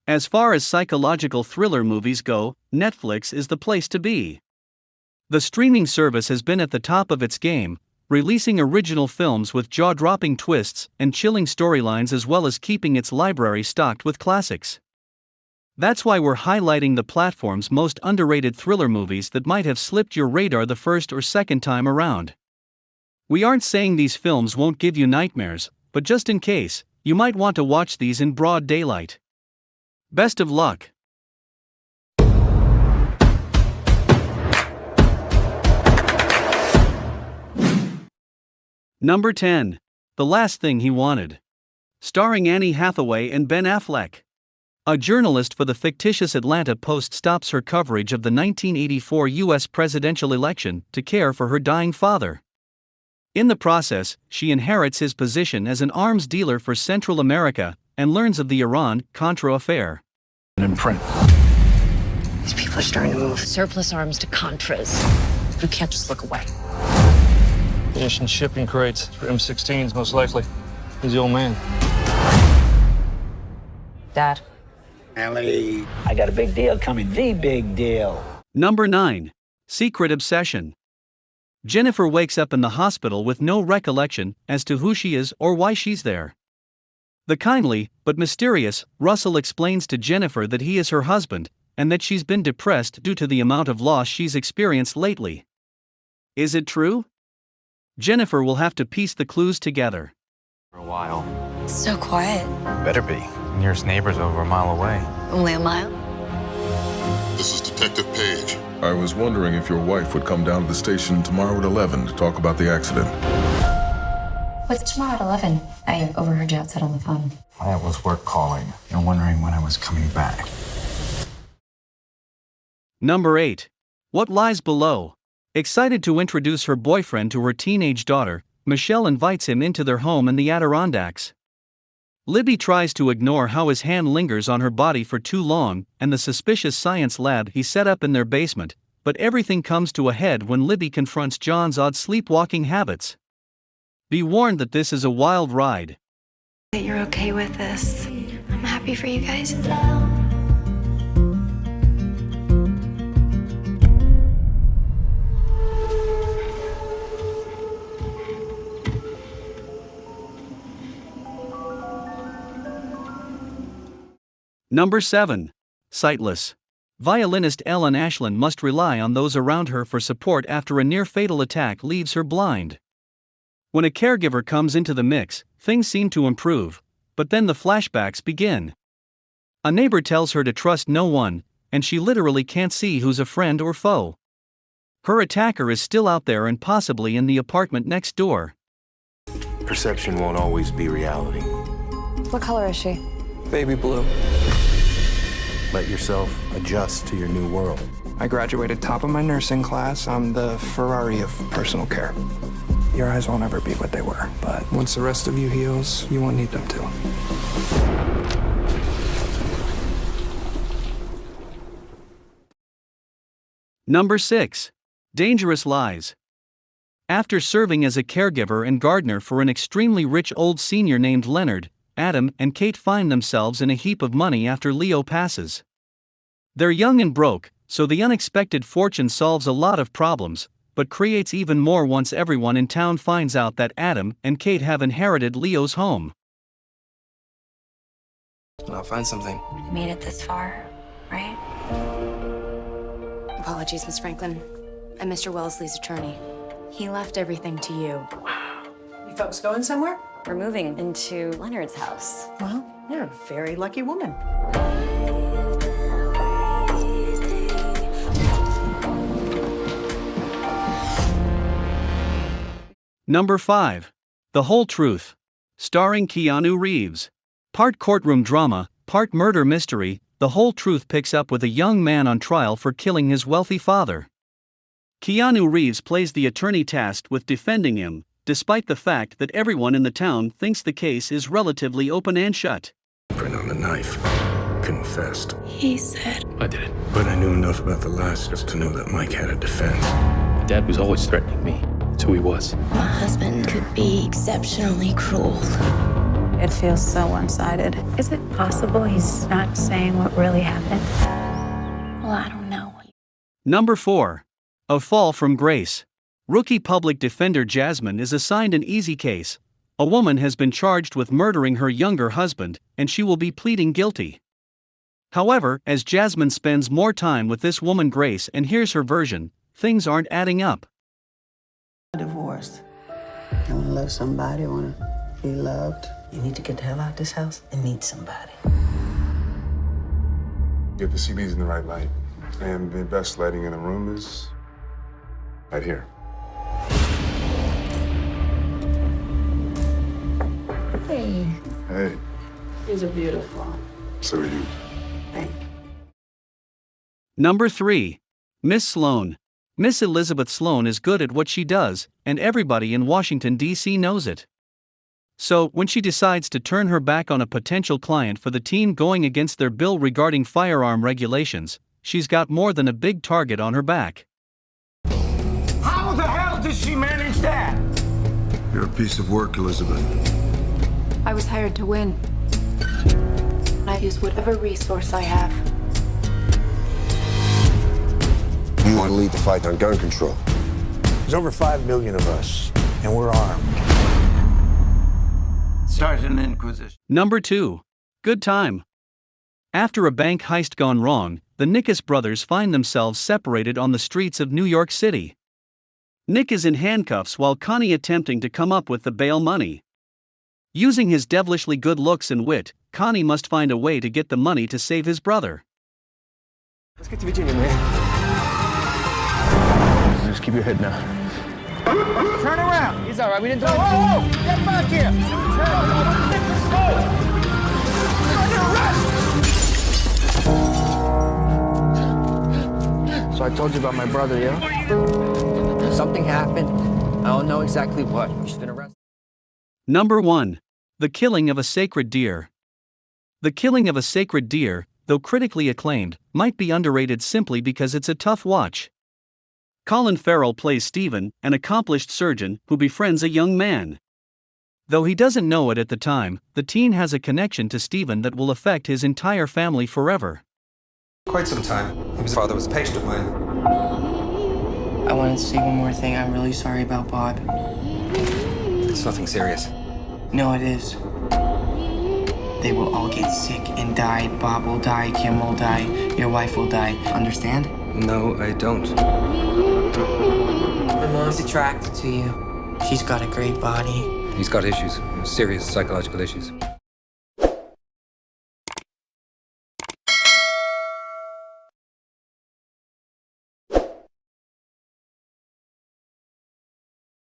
As far as psychological thriller movies go, Netflix is the place to be. The streaming service has been at the top of its game, releasing original films with jaw-dropping twists and chilling storylines, as well as keeping its library stocked with classics. That's why we're highlighting the platform's most underrated thriller movies that might have slipped your radar the first or second time around. We aren't saying these films won't give you nightmares, but just in case, you might want to watch these in broad daylight. Best of luck. Number 10. The Last Thing He Wanted. Starring Annie Hathaway and Ben Affleck. A journalist for the fictitious Atlanta Post stops her coverage of the 1984 U.S. presidential election to care for her dying father. In the process, she inherits his position as an arms dealer for Central America and learns of the Iran-Contra affair. In print. These people are starting to move surplus arms to Contras. You can't just look away. Munition shipping crates for M16s, most likely. He's the old man. Dad. Ellie, I got a big deal coming. The big deal. Number 9. Secret Obsession. Jennifer wakes up in the hospital with no recollection as to who she is or why she's there. The kindly, but mysterious, Russell explains to Jennifer that he is her husband, and that she's been depressed due to the amount of loss she's experienced lately. Is it true? Jennifer will have to piece the clues together. For a while. It's so quiet. Better be. Nearest neighbor's over a mile away. Only a mile? This is Detective Page. I was wondering if your wife would come down to the station tomorrow at 11 to talk about the accident. What's tomorrow at 11? I overheard you outside on the phone. That was work calling and wondering when I was coming back. Number 8. What Lies Below. Excited to introduce her boyfriend to her teenage daughter, Michelle invites him into their home in the Adirondacks. Libby tries to ignore how his hand lingers on her body for too long and the suspicious science lab he set up in their basement, but everything comes to a head when Libby confronts John's odd sleepwalking habits. Be warned that this is a wild ride. That you're okay with this. I'm happy for you guys. Number 7. Sightless. Violinist Ellen Ashland must rely on those around her for support after a near-fatal attack leaves her blind. When a caregiver comes into the mix, things seem to improve, but then the flashbacks begin. A neighbor tells her to trust no one, and she literally can't see who's a friend or foe. Her attacker is still out there and possibly in the apartment next door. Perception won't always be reality. What color is she? Baby blue. Let yourself adjust to your new world. I graduated top of my nursing class. I'm the Ferrari of personal care. Your eyes won't ever be what they were, but once the rest of you heals, you won't need them to. Number 6. Dangerous Lies. After serving as a caregiver and gardener for an extremely rich old senior named Leonard, Adam and Kate find themselves in a heap of money after Leo passes. They're young and broke, so the unexpected fortune solves a lot of problems, but creates even more once everyone in town finds out that Adam and Kate have inherited Leo's home. I'll find something. You made it this far, right? Apologies, Miss Franklin. I'm Mr. Wellesley's attorney. He left everything to you. You folks going somewhere? We're moving into Leonard's house. Well, you're a very lucky woman. Number 5. The Whole Truth. Starring Keanu Reeves. Part courtroom drama, part murder mystery, The Whole Truth picks up with a young man on trial for killing his wealthy father. Keanu Reeves plays the attorney tasked with defending him, despite the fact that everyone in the town thinks the case is relatively open and shut. Print on the knife. Confessed. He said, I did it. But I knew enough about the last just to know that Mike had a defense. My dad was always threatening me. That's who he was. my husband could be exceptionally cruel. It feels so one-sided. Is it possible he's not saying what really happened? Well, I don't know. Number 4. A Fall from Grace. Rookie public defender Jasmine is assigned an easy case. A woman has been charged with murdering her younger husband, and she will be pleading guilty. However, as Jasmine spends more time with this woman Grace and hears her version, things aren't adding up. Divorced. I want to love somebody, I want to be loved. You need to get the hell out of this house and meet somebody. Get the CDs in the right light. And the best lighting in the room is right here. Hey, Hey, these are beautiful. so are you. Thank you. Number 3. Miss Sloane. Miss Elizabeth Sloane is good at what she does, and everybody in Washington, D.C. knows it. So, when she decides to turn her back on a potential client for the team going against their bill regarding firearm regulations, she's got more than a big target on her back. How the hell did she manage that? You're a piece of work, Elizabeth. I was hired to win. I use whatever resource I have. You want to lead the fight on gun control. There's over 5 million of us, and we're armed. Start an inquisition. Number 2. Good time. After a bank heist gone wrong, the Nickus brothers find themselves separated on the streets of New York City. Nick is in handcuffs while Connie attempting to come up with the bail money. Using his devilishly good looks and wit, Connie must find a way to get the money to save his brother. Let's get to Virginia, man. Just keep your head now. Turn around. He's all right. We didn't do it. Whoa! Get back here! So I told you about my brother, yeah? Something happened. I don't know exactly what. He's been arrested. Number 1. The Killing of a Sacred Deer. The Killing of a Sacred Deer, though critically acclaimed, might be underrated simply because it's a tough watch. Colin Farrell plays Stephen, an accomplished surgeon who befriends a young man. Though he doesn't know it at the time, the teen has a connection to Stephen that will affect his entire family forever. Quite some time. His father was a patient of mine. I wanted to say one more thing. I'm really sorry about Bob. It's nothing serious. No, it is. They will all get sick and die. Bob will die, Kim will die, your wife will die. Understand? No, I don't. My mom's attracted to you. She's got a great body. He's got issues, serious psychological issues.